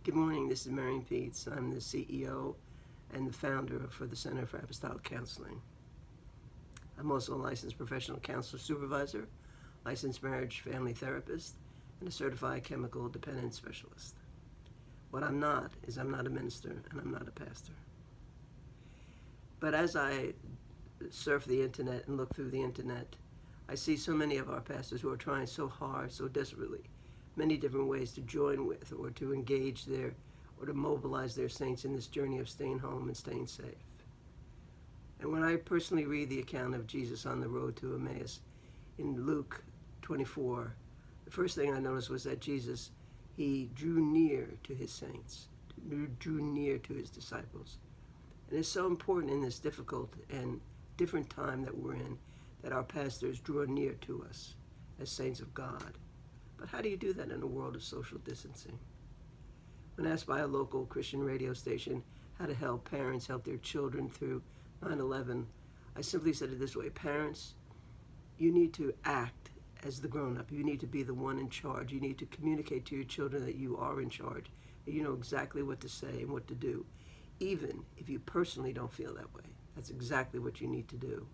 Good morning, this is Marion Pietz. I'm the CEO and the founder for the Center for Apostolic Counseling. I'm also a licensed professional counselor supervisor, licensed marriage family therapist, and a certified chemical dependence specialist. What I'm not is I'm not a minister and I'm not a pastor. But as I surf the internet and look through the internet, I see so many of our pastors who are trying so hard, so desperately, many different ways to join with or to engage or to mobilize their saints in this journey of staying home and staying safe. And when I personally read the account of Jesus on the road to Emmaus in Luke 24, the first thing I noticed was that Jesus, he drew near to his saints, drew near to his disciples. And it's so important in this difficult and different time that we're in that our pastors draw near to us as saints of God. But how do you do that in a world of social distancing? When asked by a local Christian radio station how to help parents help their children through 9/11, I simply said it this way: parents, you need to act as the grown-up. You need to be the one in charge. You need to communicate to your children that you are in charge, that you know exactly what to say and what to do, even if you personally don't feel that way. That's exactly what you need to do.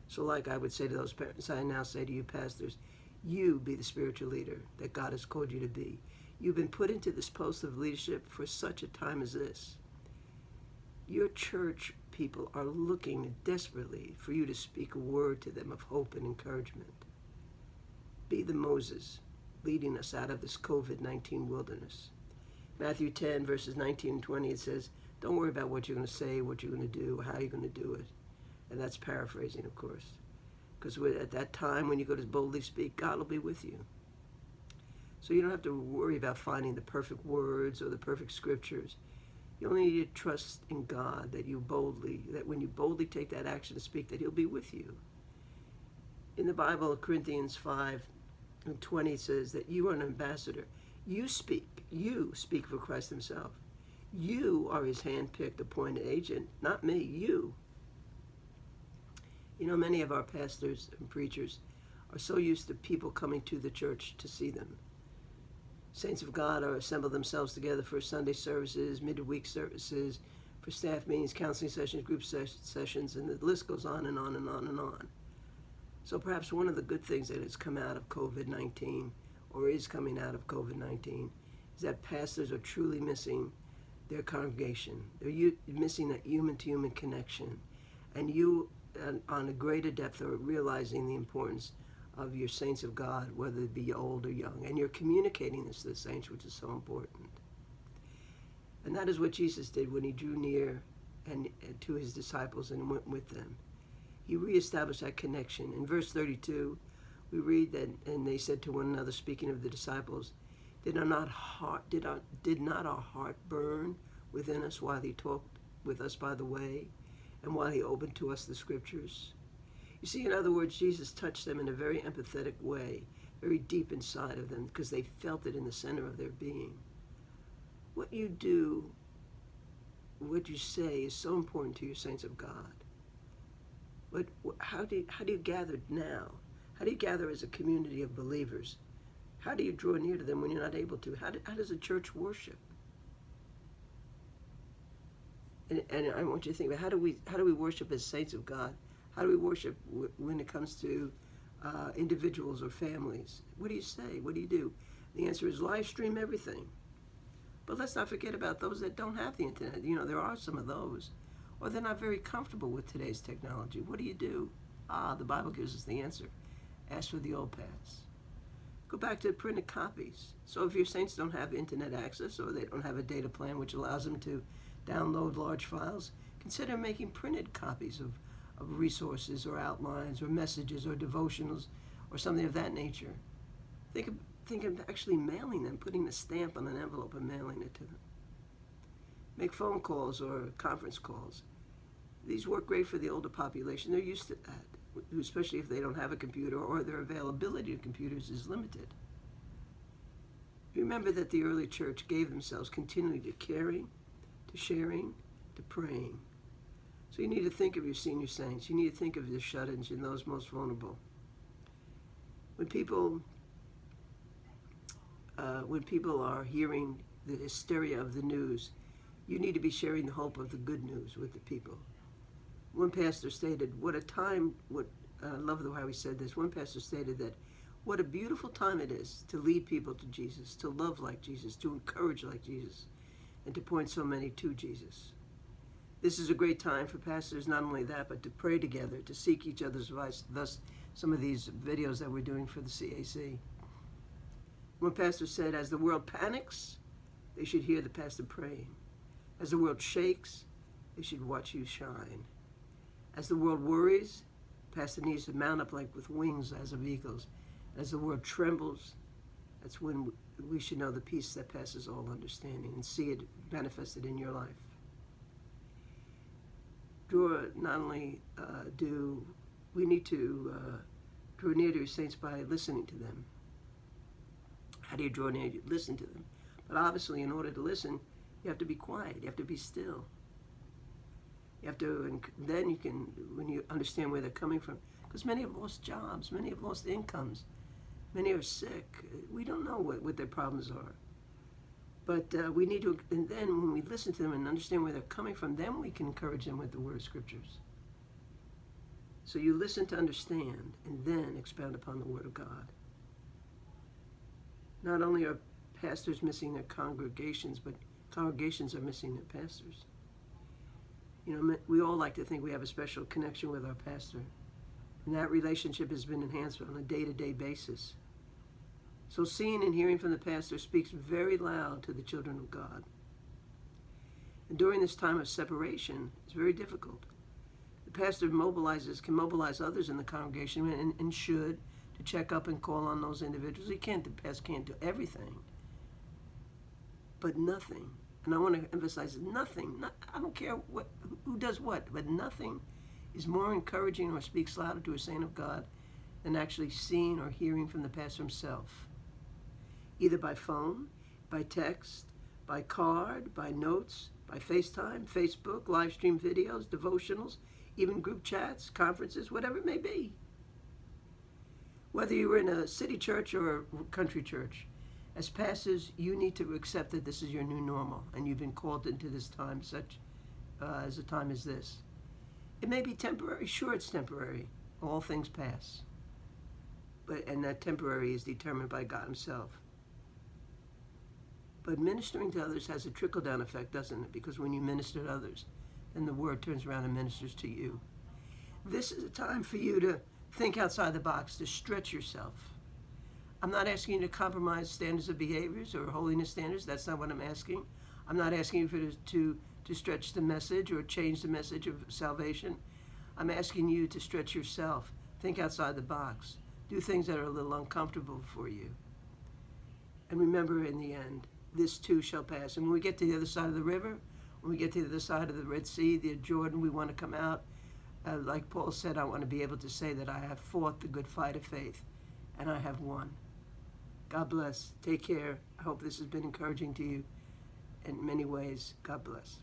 So like I would say to those parents, I now say to you pastors, you be the spiritual leader that God has called you to be. You've been put into this post of leadership for such a time as this. Your church people are looking desperately for you to speak a word to them of hope and encouragement. Be the Moses leading us out of this COVID-19 wilderness. Matthew 10 verses 19 and 20, it says, don't worry about what you're going to say, what you're going to do, how you're going to do it. And that's paraphrasing, of course. Because at that time when you go to boldly speak, God will be with you. So you don't have to worry about finding the perfect words or the perfect scriptures. You only need to trust in God that when you boldly take that action to speak, that he'll be with you. In the Bible, Corinthians 5:20 says that you are an ambassador. You speak for Christ himself. You are his hand-picked, appointed agent, not me, you. You know, many of our pastors and preachers are so used to people coming to the church to see them. Saints of God are assembled themselves together for Sunday services, midweek services, for staff meetings, counseling sessions, group sessions, and the list goes on and on and on and on. So perhaps one of the good things that has come out of COVID-19, or is coming out of COVID-19, is that pastors are truly missing their congregation. They're missing that human-to-human connection. And you, on a greater depth, are realizing the importance of your saints of God, whether it be old or young. And you're communicating this to the saints, which is so important. And that is what Jesus did when he drew near and to his disciples and went with them. He reestablished that connection. In verse 32, we read that, and they said to one another, speaking of the disciples, did not our heart burn within us while he talked with us by the way, and while he opened to us the scriptures? You see, in other words, Jesus touched them in a very empathetic way, very deep inside of them, because they felt it in the center of their being. What you do, what you say is so important to your saints of God. But how do you gather now? How do you gather as a community of believers? How do you draw near to them when you're not able to? How does a church worship? And I want you to think about how do we worship as saints of God? How do we worship when it comes to individuals or families? What do you say? What do you do? The answer is live stream everything. But let's not forget about those that don't have the internet. You know, there are some of those. Or they're not very comfortable with today's technology. What do you do? The Bible gives us the answer. Ask for the old paths. Go back to printed copies. So if your saints don't have internet access or they don't have a data plan which allows them to download large files, consider making printed copies of resources or outlines or messages or devotionals or something of that nature. Think of actually mailing them, putting a stamp on an envelope and mailing it to them. Make phone calls or conference calls. These work great for the older population. They're used to that, especially if they don't have a computer or their availability of computers is limited. Remember that the early church gave themselves continually to caring, to sharing, to praying. So you need to think of your senior saints. You need to think of your shut-ins and those most vulnerable. When people are hearing the hysteria of the news. You need to be sharing the hope of the good news with the people. One pastor stated, I love how he said this. One pastor stated that, what a beautiful time it is to lead people to Jesus, to love like Jesus, to encourage like Jesus, and to point so many to Jesus. This is a great time for pastors, not only that, but to pray together, to seek each other's advice, thus some of these videos that we're doing for the CAC. One pastor said, as the world panics, they should hear the pastor praying. As the world shakes, they should watch you shine. As the world worries, pastor needs to mount up like with wings as of eagles. As the world trembles, that's when we should know the peace that passes all understanding and see it manifested in your life. We need to draw near to your saints by listening to them. How do you draw near? You listen to them. But obviously, in order to listen, you have to be quiet. You have to be still. You have to, and then you can, when you understand where they're coming from, because many have lost jobs, many have lost incomes, many are sick. We don't know what their problems are. But we need to, and then when we listen to them and understand where they're coming from, then we can encourage them with the word of scriptures. So you listen to understand, and then expound upon the word of God. Not only are pastors missing their congregations, but congregations are missing their pastors. You know, we all like to think we have a special connection with our pastor, and that relationship has been enhanced on a day-to-day basis. So seeing and hearing from the pastor speaks very loud to the children of God. And during this time of separation, it's very difficult. The pastor can mobilize others in the congregation and should, to check up and call on those individuals. The pastor can't do everything. But nothing, and I want to emphasize nothing, I don't care who does what, but nothing is more encouraging or speaks louder to a saint of God than actually seeing or hearing from the pastor himself. Either by phone, by text, by card, by notes, by FaceTime, Facebook, live stream videos, devotionals, even group chats, conferences, whatever it may be. Whether you were in a city church or a country church, as pastors, you need to accept that this is your new normal, and you've been called into this time, such as a time as this. It may be temporary. Sure, it's temporary. All things pass. And that temporary is determined by God himself. But ministering to others has a trickle-down effect, doesn't it? Because when you minister to others, then the word turns around and ministers to you. This is a time for you to think outside the box, to stretch yourself. I'm not asking you to compromise standards of behaviors or holiness standards. That's not what I'm asking. I'm not asking you to stretch the message or change the message of salvation. I'm asking you to stretch yourself. Think outside the box. Do things that are a little uncomfortable for you. And remember, in the end, this too shall pass. And when we get to the other side of the river, when we get to the other side of the Red Sea, the Jordan, we want to come out. Like Paul said, I want to be able to say that I have fought the good fight of faith, and I have won. God bless. Take care. I hope this has been encouraging to you in many ways. God bless.